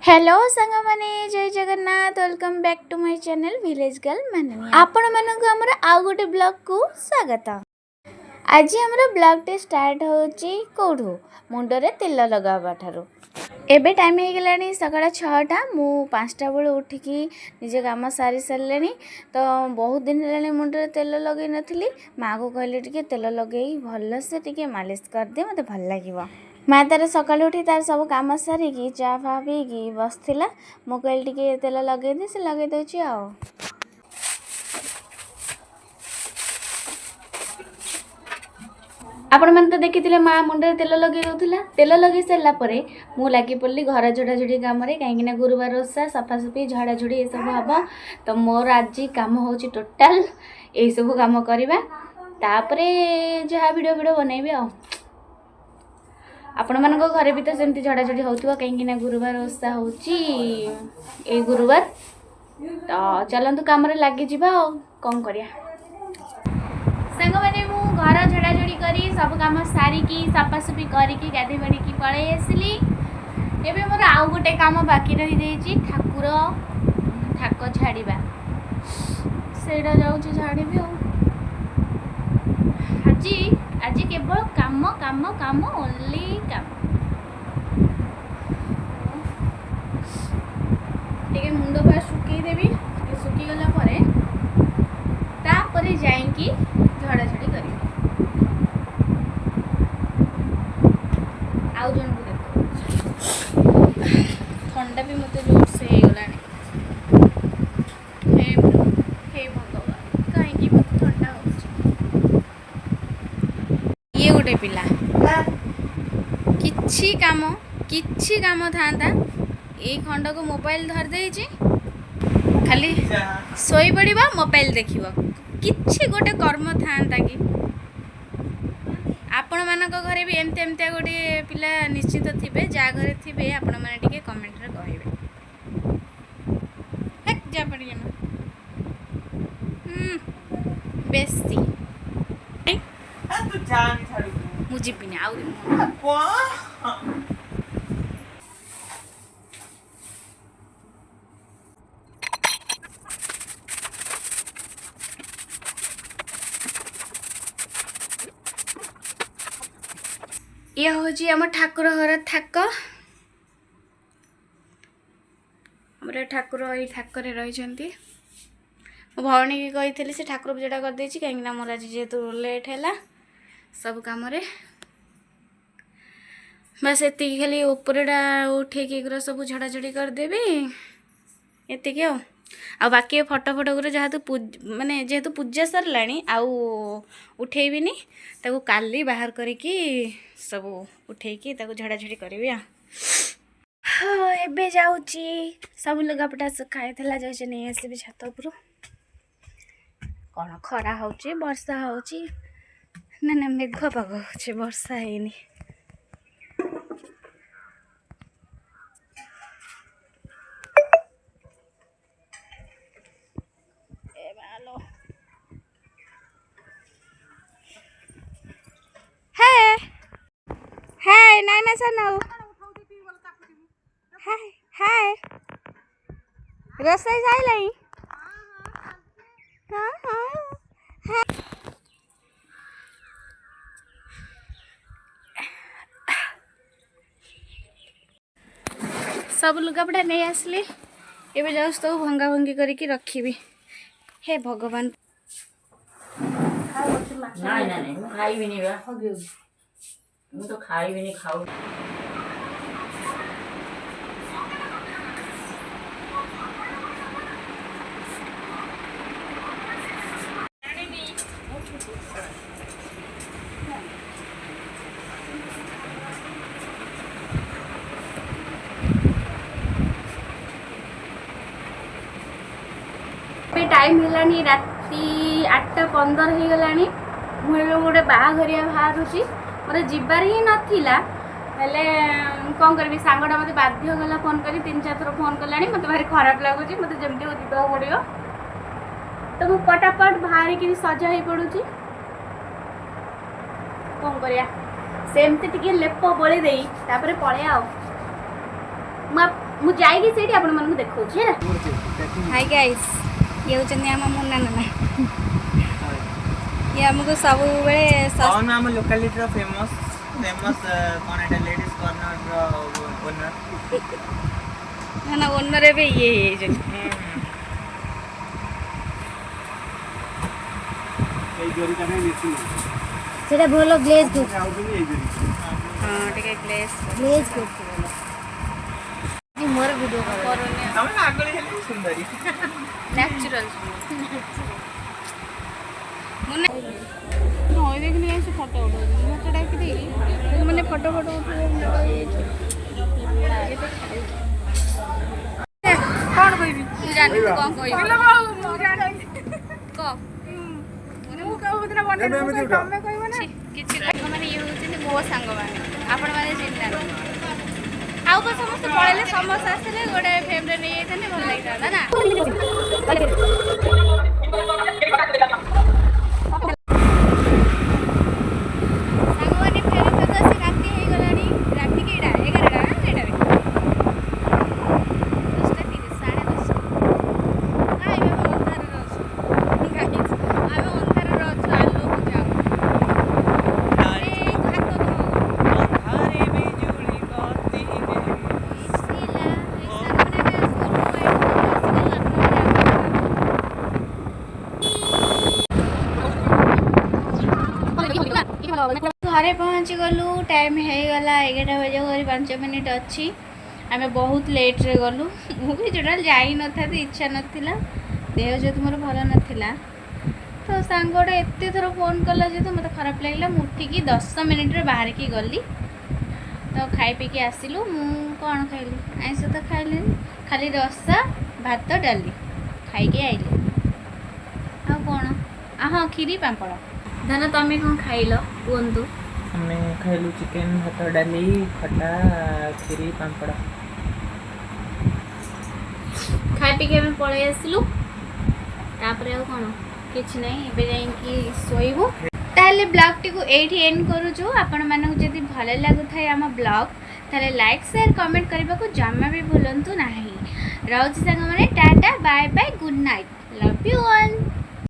Hello सांग माने जय Jagannath welcome back to my channel village girl Manini आपण मानक हमर आउ गोटे ब्लॉग को स्वागत। आज हमर ब्लॉग टे स्टार्ट होची कोठो मुंडरे तेल लगावा ठारो। एबे टाइम हे गेलानी सकाळ 6टा मु 5टा बेले उठिकी निजे काम सारी सरलेनी तो बहुत दिन हेलानी मुंडरे तेल लगै नथिली माँ को कहले टिके तेल लगै भल से टिके मालिश कर दे मते भल लागिवो। माँ तार सकाल उठी तार सब कम सारिकी चा फा पीकी बसला मु कहली टिके तेल लगे दे से लगे दउची आ आपण मन तो देखिथिले माँ मुंडे तेल लगे दउथिला तेल लगे सरला परे मु लागी पड़ली घर झड़ाझड़ी काम रे काहेकि गुरुवार ओषा सफासफी झड़ाझड़ी ए सब हबो तो मोर आज काम होची टोटल ए सब काम करबा तापरे जहा वीडियो बनैबे आ आपण मानक घरे भी तो सेमती झड़ाझड़ी होउथिबो काहेकि गुरुवार ओषा होची ए गुरुवार तो चलंतु काम रे लागी जिबा आ कोन करिया संग माने मु घर झड़ाझड़ी करी सब काम सारी की सफासफी करी की गाधी बड़ी की पळे आसली। एबे मोर आउ गोटे काम बाकी रही देछि ठाकुर ठाक छाड़ीबा सेडा जाउछि छाड़ीबी आज आज केवल काम काम काम ओनली काम टिके मुंड पर सुखई देबी सुखी गला परे तापरे जाईकी झड़ाझड़ी करी आउ जन को देखो ठंडा भी मते जोर से हे गलानी हे भगवान काहे की मते ठंडा होछि ये गोटे पिला किछि काम थांता ए खंड को मोबाइल धर देछि खाली सोई पड़िबा मोबाइल देखिबा किछि गोटे कर्म थांता कि आपण मानक घरे भी एमते एमते गोटे पिला निश्चित थिबे जा घरे थिबे आपण माने टिके कमेंट रे कहिबे हेक जा पड़ी ना बेसी तू जान छाड़ी मुझे भी नहीं आउरी ये होची हम ठाकुर घर थाक हमर ठाकुर ई ठाकुरे रहिछंती मो भौणी की कही से ठाकुर पूजा कर देछि कहीं मोर आज जेहेतु लेट है सब कम बस एति खाली उपरटा उठे सब झड़ाझड़ी करदेवी एति आ बाकी फटो फटो गुरा जहाँ तो माने जेहेतु पूजा सरला आउ उठेबिनी ताको काली बाहर करिकी सब उठेकी ताको झड़ाझड़ी करी हाँ एबे जाऊँगी सब लुगापटा सुखाई जाऊँ नहीं आसबि छात उपरू कौन खरा होची वर्षा होची ना ना मेघ पाग होची वर्षा हैनी ए मालो हे हाय नाना सनो हाय हाय रोसई जाइलाई हाँ हाँ सब लुगापटा नहीं आसली एबे जाऊँ तो भंगा भंगी करके रखी हे भगवान नहीं मैं खाई भी नहीं बा मैं तो खाई भी नहीं खाऊ टाइम है राति 8:15 हो गलानी मुझे गोटे बाहाघरिया बाहर मोर जीवार ही नाला हेले कौन करी सांगटा मत बाध्य गला फोन कर 3-4 थर फोन कला मत भारी खराब लगुच मत जमी जा पड़ो तो मुझे पटापट बाहर सजा हो पड़ुची कौन करिया सेमती टिके लेप बड़ी दे पड़े आ ମୁଁ ଯାଇକି ସେଇଠି ଆପଣମାନଙ୍କୁ ଦେଖାଉଛି ହେଲା। ହାଇ ଗାଇସ୍, ଇଏ ହେଉଛନ୍ତି ଆମ ମୁନା ନାନା। ଇଏ ଆମକୁ ସବୁବେଳେ कौन आम लोकालिटी फेमस फेमस कौन एटा लेडीज कॉर्नर रो ओनर ନା ନା ଓନର ଏବେ ଇଏ ହେଇଯାଇଛନ୍ତି। ସେଟା ଭଲ ଗ୍ଲେଜ୍ କରୁଛି। ହଁ ଟିକେ ଗ୍ଲେସ୍ ଗ୍ଲେଜ୍ କରୁଛି ଭଲ। ମୋର ଭିଡ଼ିଓ କର। हम आगले हेले सुंदरी ନ୍ୟାଚୁରାଲ୍ ମୁନା ନଈ ଦେଖିନି କାହିଁ ସେ ଫଟୋ ଉଠଉଛି ମୋତେ ଡାକି ଦେଇକି ମାନେ ଫଟୋ ଉଠେଇବେ କ'ଣ କହିବି ମୁଁ ଜାଣିନି ତୁ କ'ଣ କହିବି କିଛି ସାଙ୍ଗମାନେ ଇଏ ହେଉଛନ୍ତି ମୋ ସାଙ୍ଗମାନେ ଆପଣମାନେ ଚିହ୍ନିନାହାନ୍ତି। ଆଉ କ'ଣ ସମସ୍ତେ ପଳେଇଲେ ସମସ୍ତେ ଆସିଲେ ଗୋଟେ ଫ୍ରେମ୍ରେ ନେଇଯାଇଥାନ୍ତେ ଭଲ ଲାଗିଥାନ୍ତା ନା। ସାଙ୍ଗମାନେ ଫେରିଛନ୍ତି ଆସି ରାତି ହେଇଗଲାଣି। ରାତି କେଇଟା 11ଟା ନା 10ଟାରେ 10:30 10:30। ଆମେ ଅନ୍ଧାରରେ ଅଛୁ ଗାଇସ୍, ଆମେ ଅନ୍ଧାରରେ ଅଛୁ ଆଲୋକ ଯାଉ ଘରେ ପହଞ୍ଚି ଗଲୁ। ଟାଇମ୍ ହେଇଗଲା 11ଟା ବାଜିବାକୁ ଆହୁରି 5 ମିନିଟ୍ ଅଛି। ଆମେ ବହୁତ ଲେଟ୍ରେ ଗଲୁ। ମୁଁ ବି ଟୋଟାଲ୍ ଯାଇନଥାନ୍ତି, ଇଚ୍ଛା ନଥିଲା, ଦେହ ଯେହେତୁ ମୋର ଭଲ ନଥିଲା। ତ ସାଙ୍ଗଟା ଏତେ ଥର ଫୋନ୍ କଲା ଯେହେତୁ ମୋତେ ଖରାପ ଲାଗିଲା। ମୁଁ ଉଠିକି 10 ମିନିଟ୍ରେ ବାହାରିକି ଗଲି। ତ ଖାଇ ପିଇକି ଆସିଲୁ। ମୁଁ କ'ଣ ଖାଇଲି, ଆଇଁଷ ତ ଖାଇଲିନି, ଖାଲି ରସା ଭାତ ଡାଲି ଖାଇକି ଆଇଲି। ଆଉ କ'ଣ, ହଁ କ୍ଷୀରି ପାମ୍ପଡ଼। ଧନ ତମେ କ'ଣ ଖାଇଲ କୁହନ୍ତୁ? हमने खाइलु चिकन भात डाली खटा खीरी पांपड़ ଖାଇ ପିଇକି ଆମେ ପଳେଇ ଆସିଲୁ। ତାପରେ ଆଉ କ'ଣ କିଛି ନାହିଁ, ଏବେ ଯାଇକି ଶୋଇବୁ। ତାହେଲେ ବ୍ଲଗ୍ଟିକୁ ଏଇଠି ଏଣ୍ଡ କରୁଛୁ। ଆପଣମାନଙ୍କୁ ଯଦି ଭଲ ଲାଗୁଥାଏ ଆମ ବ୍ଲଗ୍ ତାହେଲେ ଲାଇକ୍ ସେୟାର କମେଣ୍ଟ କରିବାକୁ ଜମା ବି ଭୁଲନ୍ତୁ ନାହିଁ। ରହୁଛି ସାଙ୍ଗମାନେ, tata bye bye good night, love you all.